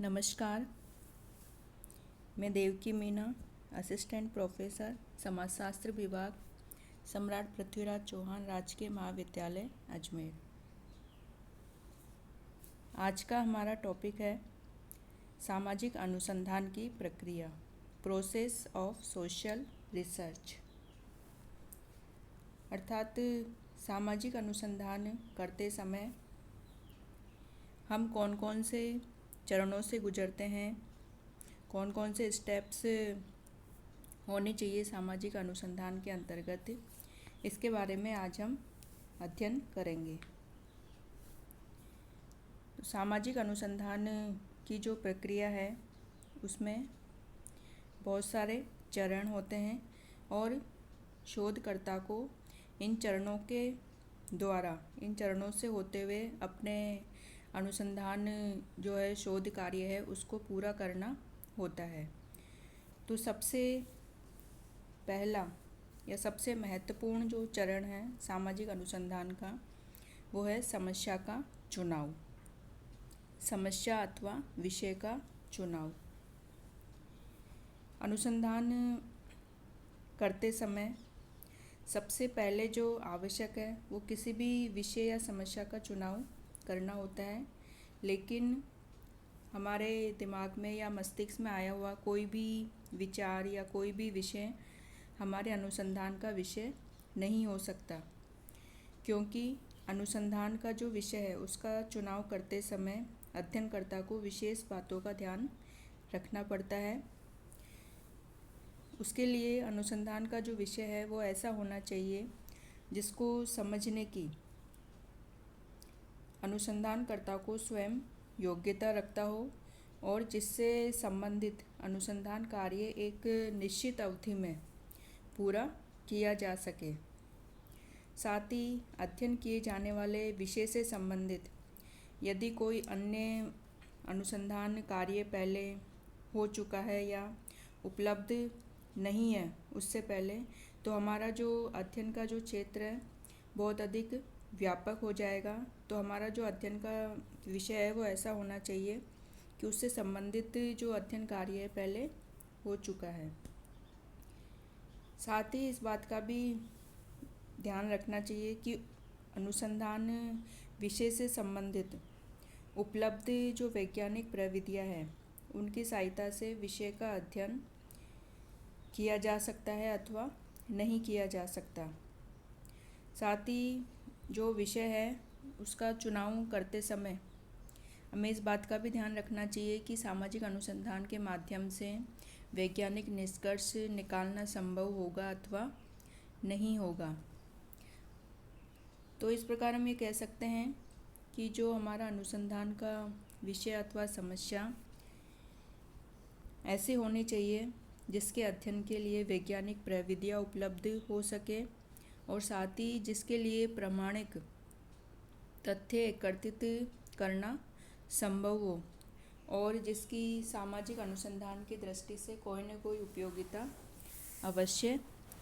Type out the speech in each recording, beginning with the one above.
नमस्कार। मैं Devaki Meena, assistant professor समाजशास्त्र विभाग, सम्राट पृथ्वीराज चौहान राजकीय महाविद्यालय अजमेर। आज का हमारा टॉपिक है सामाजिक अनुसंधान की प्रक्रिया, प्रोसेस ऑफ सोशल रिसर्च। अर्थात सामाजिक अनुसंधान करते समय हम कौन कौन से चरणों से गुजरते हैं, कौन कौन से स्टेप्स होने चाहिए सामाजिक अनुसंधान के अंतर्गत, इसके बारे में आज हम अध्ययन करेंगे। तो सामाजिक अनुसंधान की जो प्रक्रिया है उसमें बहुत सारे चरण होते हैं और शोधकर्ता को इन चरणों से होते हुए अपने अनुसंधान जो है शोध कार्य है उसको पूरा करना होता है। तो सबसे पहला या सबसे महत्वपूर्ण जो चरण है सामाजिक अनुसंधान का वो है समस्या का चुनाव, समस्या अथवा विषय का चुनाव। अनुसंधान करते समय सबसे पहले जो आवश्यक है वो किसी भी विषय या समस्या का चुनाव करना होता है, लेकिन हमारे दिमाग में या मस्तिष्क में आया हुआ कोई भी विचार या कोई भी विषय हमारे अनुसंधान का विषय नहीं हो सकता, क्योंकि अनुसंधान का जो विषय है उसका चुनाव करते समय अध्ययनकर्ता को विशेष बातों का ध्यान रखना पड़ता है। उसके लिए अनुसंधान का जो विषय है वो ऐसा होना चाहिए जिसको समझने की अनुसंधानकर्ता को स्वयं योग्यता रखता हो और जिससे संबंधित अनुसंधान कार्य एक निश्चित अवधि में पूरा किया जा सके। साथ ही अध्ययन किए जाने वाले विषय से संबंधित यदि कोई अन्य अनुसंधान कार्य पहले हो चुका है या उपलब्ध नहीं है उससे पहले, तो हमारा जो अध्ययन का जो क्षेत्र है बहुत अधिक व्यापक हो जाएगा। तो हमारा जो अध्ययन का विषय है वो ऐसा होना चाहिए कि उससे संबंधित जो अध्ययन कार्य है पहले हो चुका है। साथ ही इस बात का भी ध्यान रखना चाहिए कि अनुसंधान विषय से संबंधित उपलब्ध जो वैज्ञानिक प्रविधियां हैं उनकी सहायता से विषय का अध्ययन किया जा सकता है अथवा नहीं किया जा सकता। साथ ही जो विषय है उसका चुनाव करते समय हमें इस बात का भी ध्यान रखना चाहिए कि सामाजिक अनुसंधान के माध्यम से वैज्ञानिक निष्कर्ष निकालना संभव होगा अथवा नहीं होगा। तो इस प्रकार हम ये कह सकते हैं कि जो हमारा अनुसंधान का विषय अथवा समस्या ऐसे होनी चाहिए जिसके अध्ययन के लिए वैज्ञानिक प्रविधियां उपलब्ध हो सके और साथ ही जिसके लिए प्रामाणिक तथ्य एकत्रित करना संभव हो और जिसकी सामाजिक अनुसंधान की दृष्टि से कोई न कोई उपयोगिता अवश्य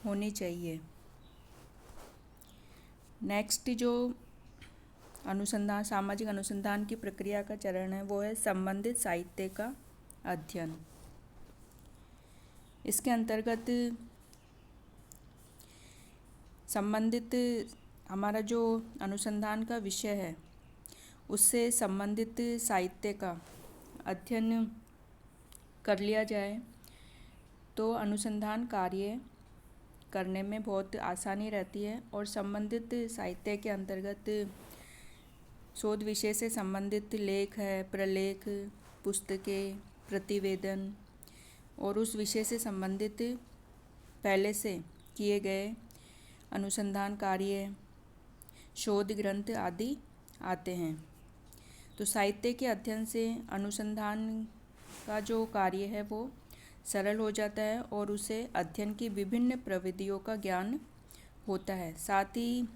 होनी चाहिए। नेक्स्ट जो सामाजिक अनुसंधान की प्रक्रिया का चरण है वो है संबंधित साहित्य का अध्ययन। इसके अंतर्गत संबंधित हमारा जो अनुसंधान का विषय है उससे संबंधित साहित्य का अध्ययन कर लिया जाए तो अनुसंधान कार्य करने में बहुत आसानी रहती है और संबंधित साहित्य के अंतर्गत शोध विषय से संबंधित लेख है, प्रलेख, पुस्तकें, प्रतिवेदन और उस विषय से संबंधित पहले से किए गए अनुसंधान कार्य, शोध ग्रंथ आदि आते हैं। तो साहित्य के अध्ययन से अनुसंधान का जो कार्य है वो सरल हो जाता है और उसे अध्ययन की विभिन्न प्रविधियों का ज्ञान होता है। साथ ही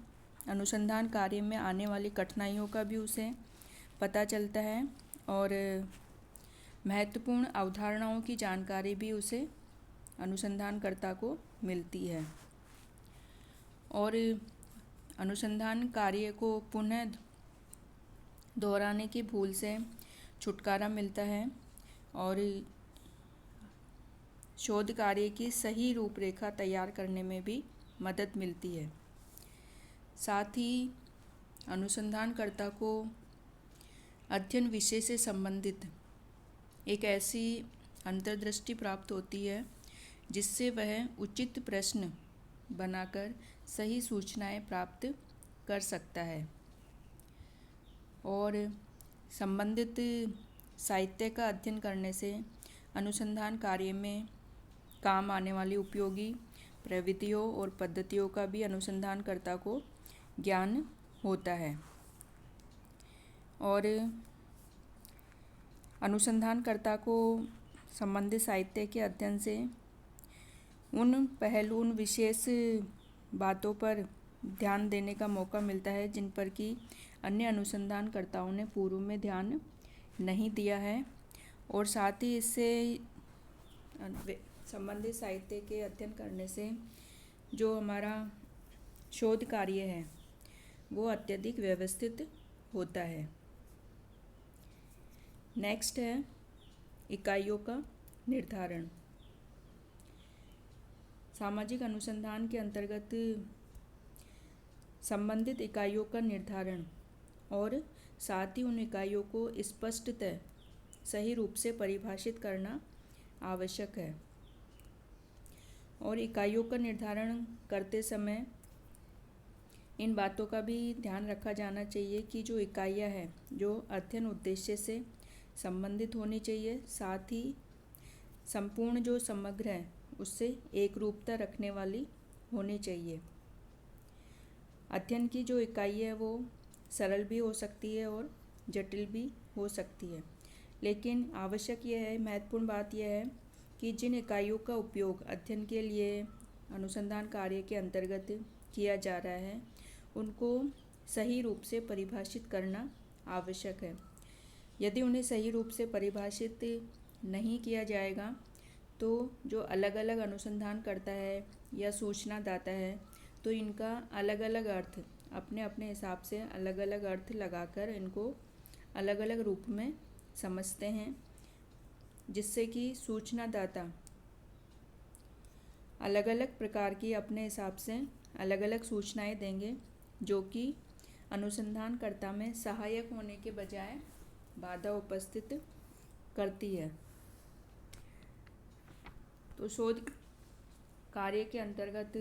अनुसंधान कार्य में आने वाली कठिनाइयों का भी उसे पता चलता है और महत्वपूर्ण अवधारणाओं की जानकारी भी उसे अनुसंधानकर्ता को मिलती है और अनुसंधान कार्य को पुनः दोहराने की भूल से छुटकारा मिलता है और शोध कार्य की सही रूपरेखा तैयार करने में भी मदद मिलती है। साथ ही अनुसंधानकर्ता को अध्ययन विषय से संबंधित एक ऐसी अंतर्दृष्टि प्राप्त होती है जिससे वह उचित प्रश्न बनाकर सही सूचनाएं प्राप्त कर सकता है और संबंधित साहित्य का अध्ययन करने से अनुसंधान कार्य में काम आने वाली उपयोगी प्रविधियों और पद्धतियों का भी अनुसंधानकर्ता को ज्ञान होता है और अनुसंधानकर्ता को संबंधित साहित्य के अध्ययन से उन विशेष बातों पर ध्यान देने का मौका मिलता है जिन पर कि अन्य अनुसंधानकर्ताओं ने पूर्व में ध्यान नहीं दिया है और साथ ही इससे संबंधित साहित्य के अध्ययन करने से जो हमारा शोध कार्य है वो अत्यधिक व्यवस्थित होता है। नेक्स्ट है इकाइयों का निर्धारण। सामाजिक अनुसंधान के अंतर्गत संबंधित इकाइयों का निर्धारण और साथ ही उन इकाइयों को स्पष्टतः सही रूप से परिभाषित करना आवश्यक है और इकाइयों का निर्धारण करते समय इन बातों का भी ध्यान रखा जाना चाहिए कि जो इकाइयाँ हैं जो अध्ययन उद्देश्य से संबंधित होनी चाहिए, साथ ही संपूर्ण जो समग्र है उससे एक रूपता रखने वाली होनी चाहिए। अध्ययन की जो इकाई है वो सरल भी हो सकती है और जटिल भी हो सकती है, लेकिन आवश्यक यह है, महत्वपूर्ण बात यह है कि जिन इकाइयों का उपयोग अध्ययन के लिए अनुसंधान कार्य के अंतर्गत किया जा रहा है उनको सही रूप से परिभाषित करना आवश्यक है। यदि उन्हें सही रूप से परिभाषित नहीं किया जाएगा तो जो अलग अलग अनुसंधान करता है या सूचना दाता है तो इनका अलग अलग अर्थ अपने अपने हिसाब से अलग अलग अर्थ लगाकर इनको अलग अलग रूप में समझते हैं, जिससे कि सूचना दाता अलग अलग प्रकार की अपने हिसाब से अलग अलग सूचनाएं देंगे जो कि अनुसंधानकर्ता में सहायक होने के बजाय बाधा उपस्थित करती है। तो शोध कार्य के अंतर्गत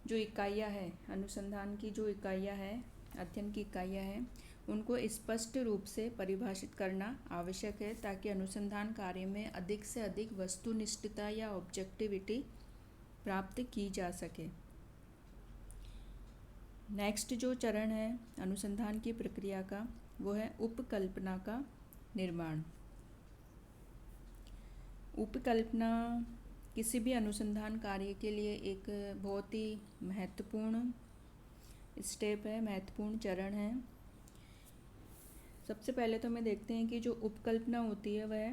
जो इकाइयाँ हैं, अनुसंधान की जो इकाइयाँ हैं, अध्ययन की इकाइयाँ हैं, उनको स्पष्ट रूप से परिभाषित करना आवश्यक है ताकि अनुसंधान कार्य में अधिक से अधिक वस्तुनिष्ठता या ऑब्जेक्टिविटी प्राप्त की जा सके। नेक्स्ट जो चरण है अनुसंधान की प्रक्रिया का वो है उपकल्पना का निर्माण। उपकल्पना किसी भी अनुसंधान कार्य के लिए एक बहुत ही महत्वपूर्ण स्टेप है, महत्वपूर्ण चरण है। सबसे पहले तो हमें देखते हैं कि जो उपकल्पना होती है वह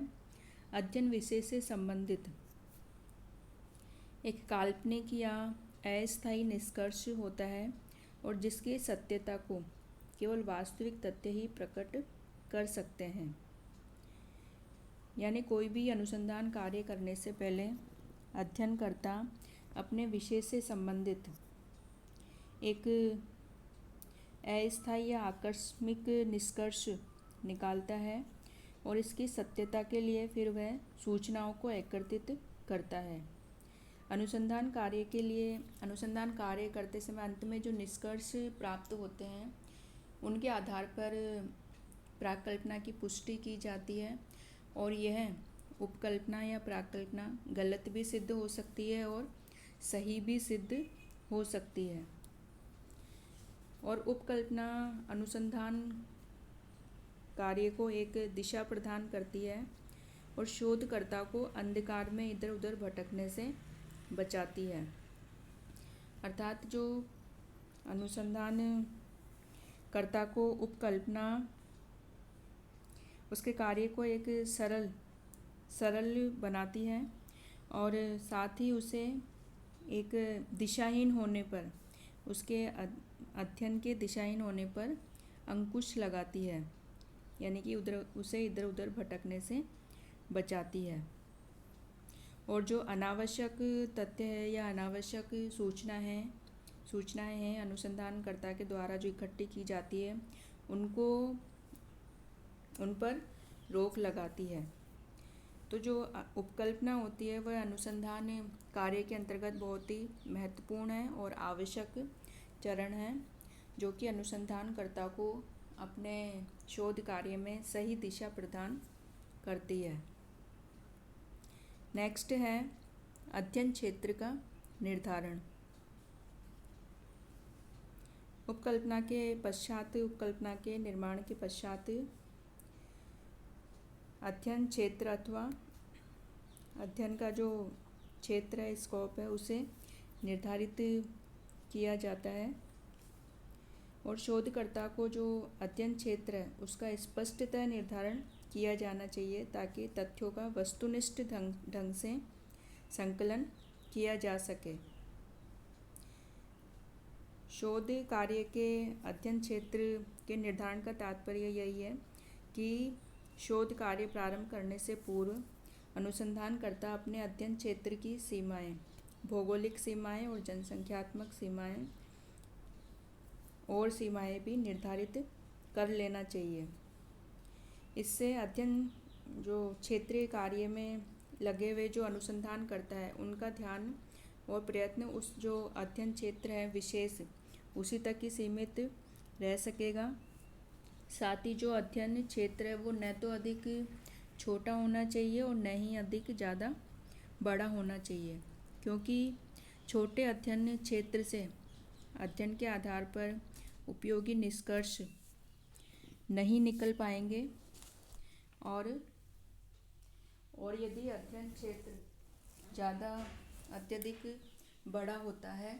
अध्ययन विषय से संबंधित एक काल्पनिक या अस्थायी निष्कर्ष होता है और जिसकी सत्यता को केवल वास्तविक तथ्य ही प्रकट कर सकते हैं। यानी कोई भी अनुसंधान कार्य करने से पहले अध्ययनकर्ता अपने विषय से संबंधित एक अस्थायी या आकस्मिक निष्कर्ष निकालता है और इसकी सत्यता के लिए फिर वह सूचनाओं को एकत्रित करता है। अनुसंधान कार्य करते समय अंत में जो निष्कर्ष प्राप्त होते हैं उनके आधार पर प्राकल्पना की पुष्टि की जाती है और यह उपकल्पना या प्राकल्पना गलत भी सिद्ध हो सकती है और सही भी सिद्ध हो सकती है। और उपकल्पना अनुसंधान कार्य को एक दिशा प्रदान करती है और शोधकर्ता को अंधकार में इधर उधर भटकने से बचाती है। अर्थात जो अनुसंधानकर्ता को उपकल्पना उसके कार्य को एक सरल बनाती है और साथ ही उसे एक दिशाहीन होने पर, उसके अध्ययन के दिशाहीन होने पर अंकुश लगाती है। यानी कि उसे इधर उधर भटकने से बचाती है। और जो अनावश्यक तथ्य है या अनावश्यक सूचनाएं हैं अनुसंधानकर्ता के द्वारा जो इकट्ठी की जाती है उन पर रोक लगाती है। तो जो उपकल्पना होती है वह अनुसंधान कार्य के अंतर्गत बहुत ही महत्वपूर्ण है और आवश्यक चरण है, जो कि अनुसंधानकर्ता को अपने शोध कार्य में सही दिशा प्रदान करती है। नेक्स्ट है अध्ययन क्षेत्र का निर्धारण। उपकल्पना के निर्माण के पश्चात अध्ययन क्षेत्र अथवा अध्ययन का जो क्षेत्र है, स्कोप है, उसे निर्धारित किया जाता है। और शोधकर्ता को जो अध्ययन क्षेत्र है उसका स्पष्टतः निर्धारण किया जाना चाहिए ताकि तथ्यों का वस्तुनिष्ठ ढंग से संकलन किया जा सके। शोध कार्य के अध्ययन क्षेत्र के निर्धारण का तात्पर्य यही है कि शोध कार्य प्रारंभ करने से पूर्व अनुसंधानकर्ता अपने अध्ययन क्षेत्र की सीमाएं, भौगोलिक सीमाएं और जनसंख्यात्मक सीमाएं भी निर्धारित कर लेना चाहिए। इससे अध्ययन जो क्षेत्रीय कार्य में लगे हुए जो अनुसंधान करता है उनका ध्यान और प्रयत्न उस जो अध्ययन क्षेत्र है विशेष उसी तक ही सीमित रह सकेगा। साथ ही जो अध्ययन क्षेत्र है वो न तो अधिक छोटा होना चाहिए और न ही अधिक ज़्यादा बड़ा होना चाहिए, क्योंकि छोटे अध्ययन क्षेत्र से अध्ययन के आधार पर उपयोगी निष्कर्ष नहीं निकल पाएंगे। और यदि अध्ययन क्षेत्र ज़्यादा अत्यधिक बड़ा होता है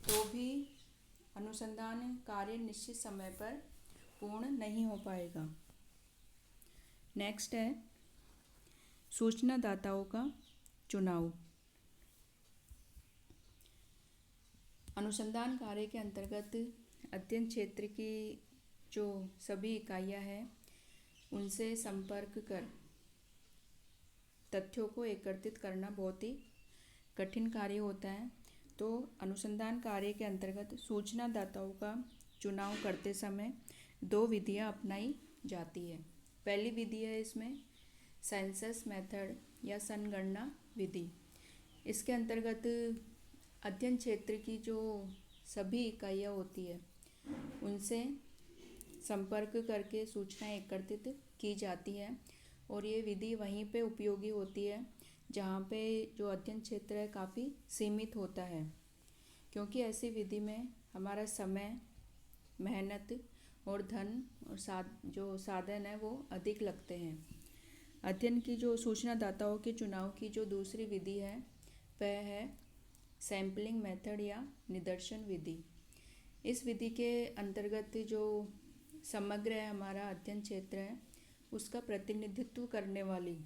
तो भी अनुसंधान कार्य निश्चित समय पर पूर्ण नहीं हो पाएगा। नेक्स्ट है सूचनादाताओं का चुनाव। अनुसंधान कार्य के अंतर्गत अध्ययन क्षेत्र की जो सभी इकाइयाँ हैं उनसे संपर्क कर तथ्यों को एकत्रित करना बहुत ही कठिन कार्य होता है। तो अनुसंधान कार्य के अंतर्गत सूचनादाताओं का चुनाव करते समय 2 विधियाँ अपनाई जाती है। पहली विधि है इसमें सेंसस मेथड या संगणना विधि। इसके अंतर्गत अध्ययन क्षेत्र की जो सभी इकाइयाँ होती है उनसे संपर्क करके सूचनाएं एकत्रित की जाती है और ये विधि वहीं पे उपयोगी होती है जहाँ पे जो अध्ययन क्षेत्र है काफ़ी सीमित होता है, क्योंकि ऐसी विधि में हमारा समय, मेहनत और धन और जो साधन है वो अधिक लगते हैं। अध्ययन की जो सूचनादाताओं के चुनाव की जो दूसरी विधि है वह है सैम्पलिंग मेथड या निदर्शन विधि। इस विधि के अंतर्गत जो समग्र हमारा अध्ययन क्षेत्र है उसका प्रतिनिधित्व करने वाली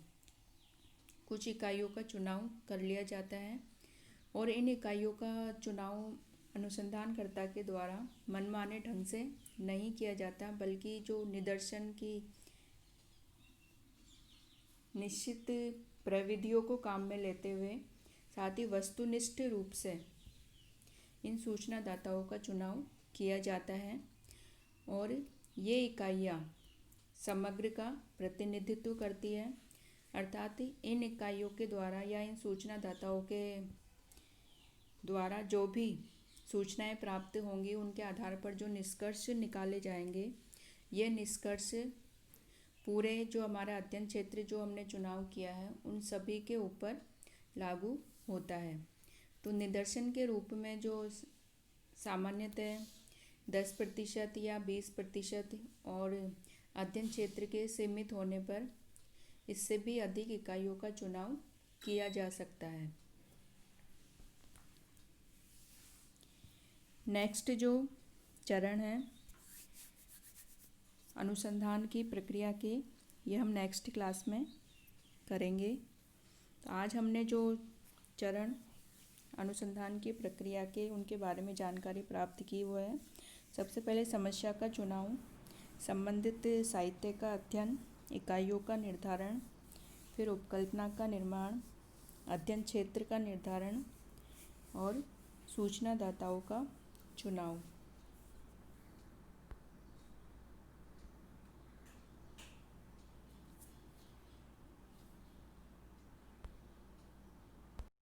कुछ इकाइयों का चुनाव कर लिया जाता है और इन इकाइयों का चुनाव अनुसंधानकर्ता के द्वारा मनमाने ढंग से नहीं किया जाता, बल्कि जो निदर्शन की निश्चित प्रविधियों को काम में लेते हुए साथ ही वस्तुनिष्ठ रूप से इन सूचनादाताओं का चुनाव किया जाता है। और ये इकाइयाँ समग्र का प्रतिनिधित्व करती है, अर्थात इन इकाइयों के द्वारा या इन सूचनादाताओं के द्वारा जो भी सूचनाएं प्राप्त होंगी उनके आधार पर जो निष्कर्ष निकाले जाएंगे, ये निष्कर्ष पूरे जो हमारा अध्ययन क्षेत्र जो हमने चुनाव किया है उन सभी के ऊपर लागू होता है। तो निदर्शन के रूप में जो सामान्यतः 10% या 20% और अध्ययन क्षेत्र के सीमित होने पर इससे भी अधिक इकाइयों का चुनाव किया जा सकता है। नेक्स्ट जो चरण है अनुसंधान की प्रक्रिया के, ये हम नेक्स्ट क्लास में करेंगे। तो आज हमने जो चरण अनुसंधान की प्रक्रिया के उनके बारे में जानकारी प्राप्त की वो है सबसे पहले समस्या का चुनाव, संबंधित साहित्य का अध्ययन, इकाइयों का निर्धारण, फिर उपकल्पना का निर्माण, अध्ययन क्षेत्र का निर्धारण और सूचनादाताओं का चुनाव।